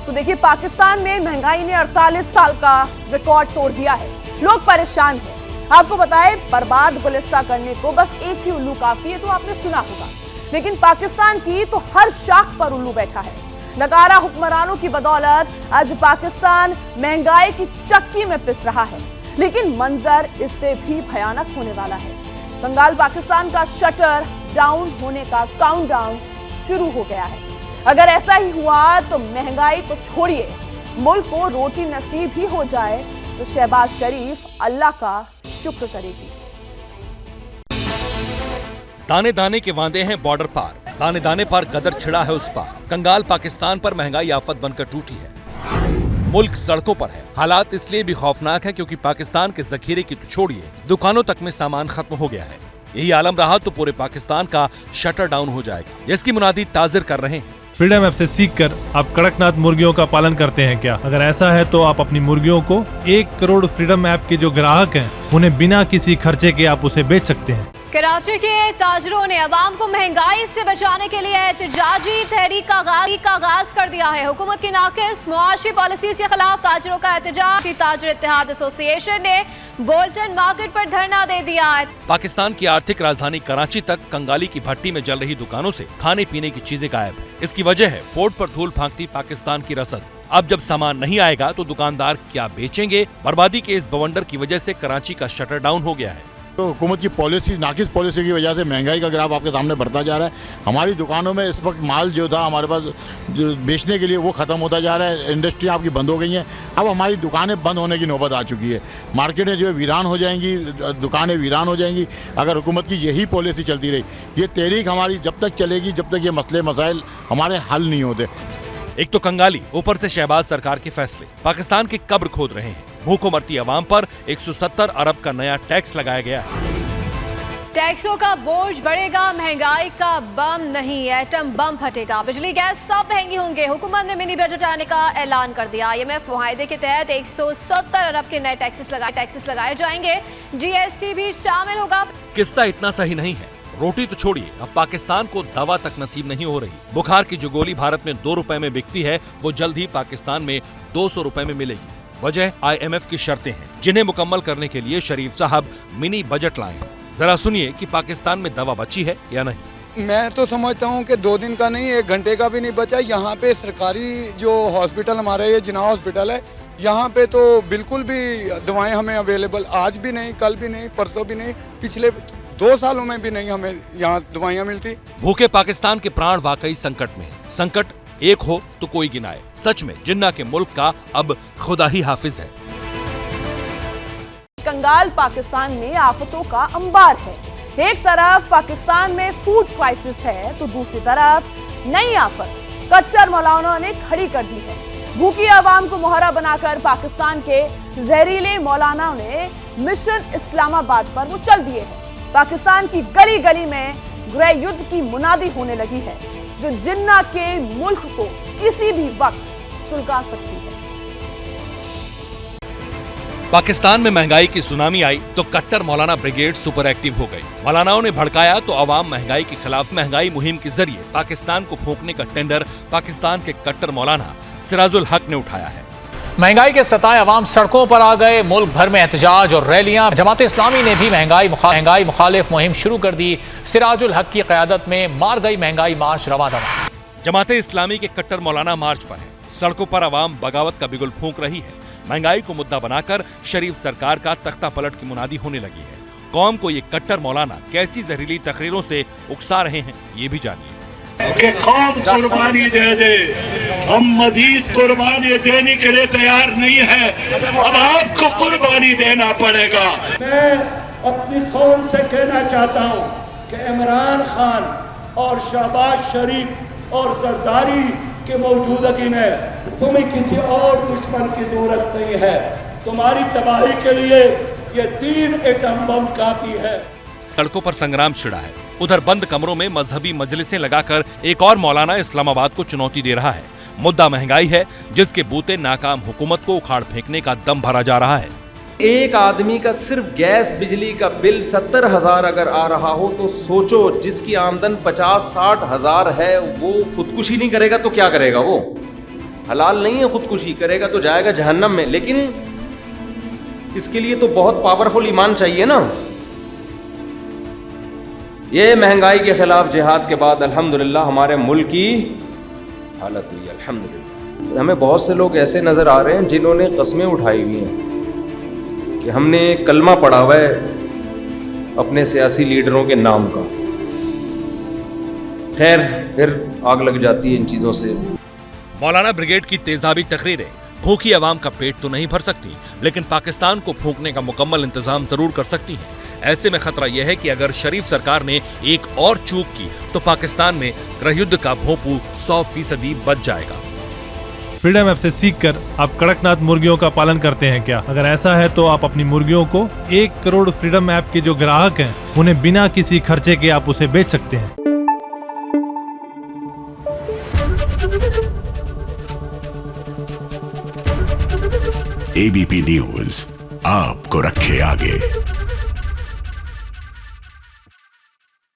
तो देखिए, पाकिस्तान में महंगाई ने 48 साल का रिकॉर्ड तोड़ दिया है। लोग परेशान हैं। आपको बताएं, बर्बाद गुलिस्ता करने को बस एक ही उल्लू काफी है, तो आपने सुना होगा। लेकिन पाकिस्तान की तो हर शाख पर उल्लू बैठा है। नकारा हुक्मरानों की बदौलत आज पाकिस्तान महंगाई की चक्की में पिस रहा है। लेकिन मंजर इससे भी भयानक होने वाला है। कंगाल पाकिस्तान का शटर डाउन होने का काउंटडाउन शुरू हो गया है। अगर ऐसा ही हुआ तो महंगाई तो छोड़िए, मुल्क को रोटी नसीब ही हो जाए तो शहबाज शरीफ अल्लाह का शुक्र करेगी। दाने दाने के वादे हैं बॉर्डर पार, दाने दाने पर गदर छिड़ा है उस पार। कंगाल पाकिस्तान पर महंगाई आफत बनकर टूटी है। मुल्क सड़कों पर है। हालात इसलिए भी खौफनाक है क्योंकि पाकिस्तान के जखीरे की तो छोड़िए, दुकानों तक में सामान खत्म हो गया है। यही आलम रहा तो पूरे पाकिस्तान का शटर डाउन हो जाएगा, जिसकी मुनादी ताजिर कर रहे हैं। फ्रीडम ऐप से सीखकर आप कड़कनाथ मुर्गियों का पालन करते हैं क्या? अगर ऐसा है तो आप अपनी मुर्गियों को 1 करोड़ फ्रीडम ऐप के जो ग्राहक हैं उन्हें बिना किसी खर्चे के आप उसे बेच सकते हैं। कराची के ताजरों ने अवाम को महंगाई से बचाने के लिए एहतजाजी तहरीक का आगाज कर दिया है। हुकूमत की नाकिस मुआशी पॉलिसी के खिलाफ ताजरों का एहतजाज। ताजर इत्तेहाद एसोसिएशन ने बोल्टन मार्केट पर धरना दे दिया है। पाकिस्तान की आर्थिक राजधानी कराची तक कंगाली की भट्टी में जल रही दुकानों से खाने पीने की चीजें गायब है। इसकी वजह है पोर्ट पर धूल फांकती पाकिस्तान की रसद। अब जब सामान नहीं आएगा तो दुकानदार क्या बेचेंगे? बर्बादी के इस बवंडर की वजह से कराची का शटर डाउन हो गया है। तो हुकूमत की पॉलिसी, नाकिस पॉलिसी की वजह से महंगाई का ग्राफ आपके सामने बढ़ता जा रहा है। हमारी दुकानों में इस वक्त माल जो था हमारे पास जो बेचने के लिए वो ख़त्म होता जा रहा है। इंडस्ट्री आपकी बंद हो गई हैं। अब हमारी दुकानें बंद होने की नौबत आ चुकी है। मार्केटें जो है वीरान हो जाएंगी, दुकानें वीरान हो जाएंगी अगर हुकूमत की यही पॉलिसी चलती रही। ये तहरीक हमारी जब तक चलेगी जब तक ये मसले मसाइल हमारे हल नहीं होते। एक तो कंगाली, ऊपर से शहबाज सरकार के फैसले पाकिस्तान की कब्र खोद रहे हैं। भूखों मरती आवाम पर 170 अरब का नया टैक्स लगाया गया है। टैक्सों का बोझ बढ़ेगा, महंगाई का बम नहीं एटम बम फटेगा। बिजली गैस सब महंगी होंगे। हुकूमत ने मिनी बजट आने का ऐलान कर दिया। IMF मुआहदे के तहत 170 अरब के नए टैक्सेस लगाए जाएंगे। GST भी शामिल होगा। किस्सा इतना सही नहीं है। रोटी तो छोड़िए, अब पाकिस्तान को दवा तक नसीब नहीं हो रही। बुखार की जो गोली भारत में 2 रुपए में बिकती है वो जल्द ही पाकिस्तान में 200 रुपए में मिलेगी। वजह IMF की शर्तें हैं, जिन्हें मुकम्मल करने के लिए शरीफ साहब मिनी बजट लाए हैं। जरा सुनिए कि पाकिस्तान में दवा बची है या नहीं। मैं तो समझता हूँ कि 2 दिन का नहीं, 1 घंटे का भी नहीं बचा। यहाँ पे सरकारी जो हॉस्पिटल हमारे ये जिना हॉस्पिटल है, यहाँ पे तो बिल्कुल भी दवाएं हमें अवेलेबल आज भी नहीं, कल भी नहीं, परसों भी नहीं, पिछले 2 सालों में भी नहीं हमें यहाँ दवाइयाँ मिलती। भूखे पाकिस्तान के प्राण वाकई संकट में है। संकट एक हो तो कोई गिनाए। सच में जिन्ना के मुल्क का अब खुदा ही हाफिज है। कंगाल पाकिस्तान में आफतों का अंबार है। एक तरफ पाकिस्तान में फूड क्राइसिस है तो दूसरी तरफ नई आफत कट्टर मौलाना ने खड़ी कर दी है। भूखी आवाम को मोहरा बनाकर पाकिस्तान के जहरीले मौलाना ने मिशन इस्लामाबाद पर वो चल दिए हैं। पाकिस्तान की गली गली में गृह युद्ध की मुनादी होने लगी है, जो जिन्ना के मुल्क को किसी भी वक्त सुलगा सकती है। पाकिस्तान में महंगाई की सुनामी आई तो कट्टर मौलाना ब्रिगेड सुपर एक्टिव हो गई। मौलानाओं ने भड़काया तो आवाम महंगाई के खिलाफ महंगाई मुहिम के जरिए पाकिस्तान को फूंकने का टेंडर पाकिस्तान के कट्टर मौलाना सिराजुल हक ने उठाया है। महंगाई के सताए अवाम सड़कों पर आ गए। मुल्क भर में एहतजाज और रैलियां। जमात इस्लामी ने भी महंगाई मुखालिफ मुहिम शुरू कर दी। सिराजुल हक की क़यादत में मार गई महंगाई मार्च रवा दवा। जमात इस्लामी के कट्टर मौलाना मार्च पर है। सड़कों पर आवाम बगावत का बिगुल फूंक रही है। महंगाई को मुद्दा बनाकर शरीफ सरकार का तख्ता पलट की मुनादी होने लगी है। कौम को ये कट्टर मौलाना कैसी जहरीली तकरीरों से उकसा रहे हैं, ये भी जानिए। कि कौम कुर्बानी दे दे, हम मजीद कुर्बानी देने के लिए तैयार नहीं है। अब आपको कुर्बानी देना पड़ेगा। मैं अपनी कौम से कहना चाहता हूँ कि इमरान खान और शहबाज शरीफ और जरदारी के मौजूदगी में तुम्हें किसी और दुश्मन की जरूरत नहीं है। तुम्हारी तबाही के लिए ये 3 एटम बम काफी है। सड़कों पर संग्राम छिड़ा है। उधर बंद कमरों में मजहबी मजलिसें लगाकर एक और मौलाना इस्लामाबाद को चुनौती दे रहा है। मुद्दा महंगाई है, जिसके बूते नाकाम हुकूमत को उखाड़ फेंकने का दम भरा जा रहा है। एक आदमी का सिर्फ गैस बिजली का बिल 70,000 अगर आ रहा हो तो सोचो, जिसकी आमदन 50-60 हज़ार है वो खुदकुशी नहीं करेगा तो क्या करेगा वो? हलाल नहीं है खुदकुशी, करेगा तो जाएगा जहन्नम में। लेकिन इसके लिए तो बहुत पावरफुल ईमान चाहिए ना। ये महंगाई के खिलाफ जिहाद के बाद अल्हम्दुलिल्लाह हमारे मुल्क की हालत हुई, अल्हम्दुलिल्लाह। हमें बहुत से लोग ऐसे नज़र आ रहे हैं जिन्होंने कस्में उठाई हुई हैं कि हमने कलमा पढ़ा हुआ है अपने सियासी लीडरों के नाम का। खैर, फिर आग लग जाती है इन चीज़ों से। मौलाना ब्रिगेड की तेजाबी तकरीरें भूखी आवाम का पेट तो नहीं भर सकती, लेकिन पाकिस्तान को फूंकने का मुकम्मल इंतजाम जरूर कर सकती हैं। ऐसे में खतरा यह है कि अगर शरीफ सरकार ने एक और चूक की तो पाकिस्तान में गृहयुद्ध का भोंपू 100% बच जाएगा। फ्रीडम ऐप से सीखकर आप कड़कनाथ मुर्गियों का पालन करते हैं क्या? अगर ऐसा है तो आप अपनी मुर्गियों को 1 करोड़ फ्रीडम ऐप के जो ग्राहक हैं उन्हें बिना किसी खर्चे के आप उसे बेच सकते हैं। एबीपी न्यूज आपको रखे आगे।